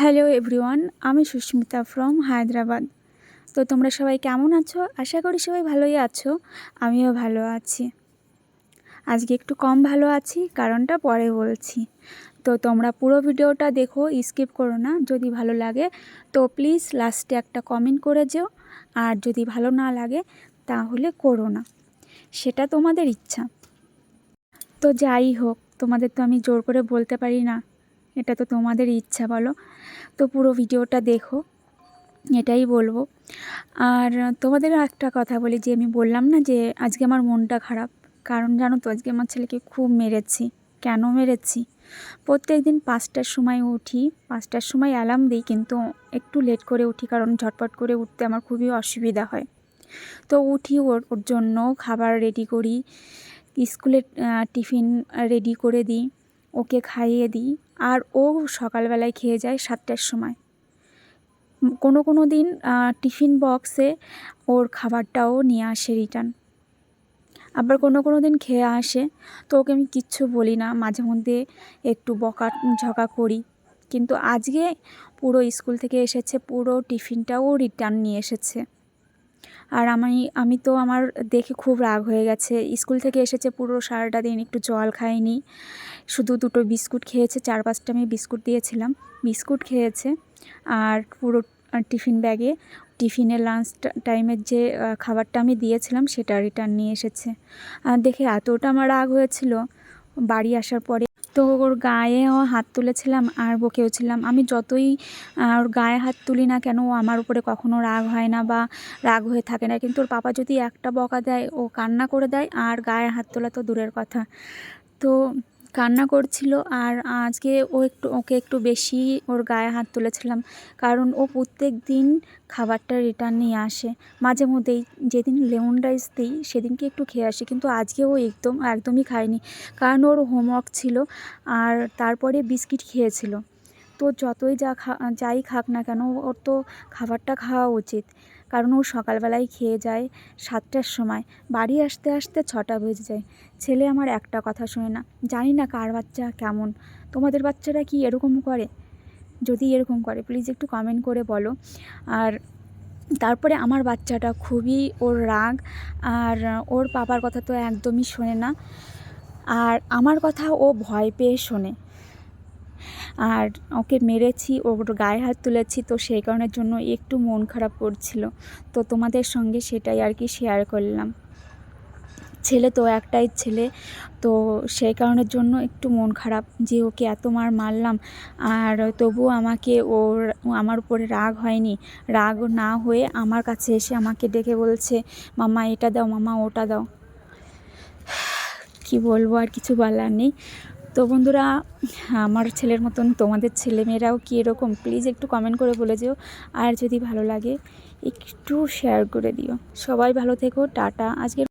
Hello everyone, আমি Susmita from Hyderabad. তো তোমরা সবাই কেমন আছো? আশা করি সবাই ভালোই আছো। আমিও ভালো আছি। আজকে একটু কম ভালো আছি, কারণটা পরে বলছি। তো তোমরা পুরো ভিডিওটা দেখো, স্কিপ করো না। যদি ভালো লাগে তো প্লিজ লাস্টে একটা কমেন্ট করে যেও, আর যদি ভালো না লাগে তাহলে করো না, সেটা তোমাদের ইচ্ছা। তো যাই হোক, তোমাদের তো আমি জোর করে বলতে পারি না, এটা তো তোমাদের ইচ্ছা, বলো। তো পুরো ভিডিওটা দেখো, এটাই বলবো। আর তোমাদের একটা কথা বলি, যে আমি বললাম না যে আজকে আমার মনটা খারাপ, কারণ জানো তো, আজকে আমার ছেলেকে খুব মেরেছি। কেন মেরেছি? প্রত্যেক দিন 5টার সময় উঠি, 5টার সময় অ্যালার্ম দিই, কিন্তু একটু লেট করে উঠি, কারণ ঝটপট করে উঠতে আমার খুবই অসুবিধা হয়। তো উঠি, ওর জন্য খাবার রেডি করি, স্কুলে টিফিন রেডি করে দিই, ওকে খাইয়ে দিই। আর ও সকালবেলায় খেয়ে যায় 7টার সময়। কোনো দিন টিফিন বক্সে ওর খাবারটাও নিয়ে আসে রিটার্ন। আবার কোনো দিন খেয়ে আসে, তো ওকে আমি কিচ্ছু বলি না, মাঝে মধ্যে একটু বকা ঝকা করি। কিন্তু আজকে পুরো স্কুল থেকে এসেছে, পুরো টিফিনটাও রিটার্ন নিয়ে এসেছে। আর আমি তো আমার দেখে খুব রাগ হয়ে গেছে। স্কুল থেকে এসেছে, পুরো সারাটা দিন একটু জল খায়নি, শুধু 2টো বিস্কুট খেয়েছে। 4-5টা আমি বিস্কুট দিয়েছিলাম, বিস্কুট খেয়েছে। আর পুরো টিফিন ব্যাগে, টিফিনের লাঞ্চ টাইমের যে খাবারটা আমি দিয়েছিলাম সেটা রিটার্ন নিয়ে এসেছে। আর দেখে এতটা আমার রাগ হয়েছিল বাড়ি আসার পরে। তো ওর গায়েও হাত তুলেছিলাম আর বকেওছিলাম। আমি যতই ওর গায়ে হাত তুলি না কেন, ও আমার উপরে কখনো রাগ হয় না বা রাগ হয়ে থাকে না। কিন্তু ওর পাপা যদি একটা বকা দেয়, ও কান্না করে দেয়, আর গায়ে হাত তোলা তো দূরের কথা। তো কান্না করছিল, আর আজকে ওকে একটু বেশি ওর গায়ে হাত তুলেছিলাম, কারণ ও প্রত্যেক দিন খাবারটা রিটার্ন নিয়ে আসে। মাঝে মধ্যেই যেদিন লেমন রাইস দিই সেদিনকে একটু খেয়ে আসে, কিন্তু আজকে ও একদমই খায়নি, কারণ ওর হোমওয়ার্ক ছিল। আর তারপরে বিস্কিট খেয়েছিল। তো যতই যাই খাক না কেন, ওর তো খাবারটা খাওয়া উচিত, কারণ ও সকালবেলায় খেয়ে যায় 7টার সময়, বাড়ি আসতে আসতে 6টা বেজে যায়। ছেলে আমার একটা কথা শোনে না। জানি না কার বাচ্চা কেমন, তোমাদের বাচ্চারা কি এরকম করে? যদি এরকম করে প্লিজ একটু কমেন্ট করে বলো। আর তারপরে আমার বাচ্চাটা খুবই ওর রাগ, আর ওর পাপার কথা তো একদমই শোনে না, আর আমার কথা ও ভয় পেয়ে শোনে। আর ওকে মেরেছি, ওর গায়ে হাত তুলেছি, তো সেই কারণের জন্য একটু মন খারাপ করছিল। তো তোমাদের সঙ্গে সেটাই আর কি শেয়ার করলাম। ছেলে তো একটাই ছেলে, তো সেই কারণের জন্য একটু মন খারাপ যে ওকে এত মারলাম, আর তবুও আমার উপরে রাগ হয়নি। রাগ না হয়ে আমার কাছে এসে আমাকে ডেকে বলছে, মামা এটা দাও, মামা ওটা দাও। কি বলবো, আর কিছু বলার নেই। তো বন্ধুরা, আমার ছেলের মতন তোমাদের ছেলেমেয়েরাও কি এরকম? প্লিজ একটু কমেন্ট করে বলে যেও, আর যদি ভালো লাগে একটু শেয়ার করে দিও। সবাই ভালো থেকো, টাটা। আজকে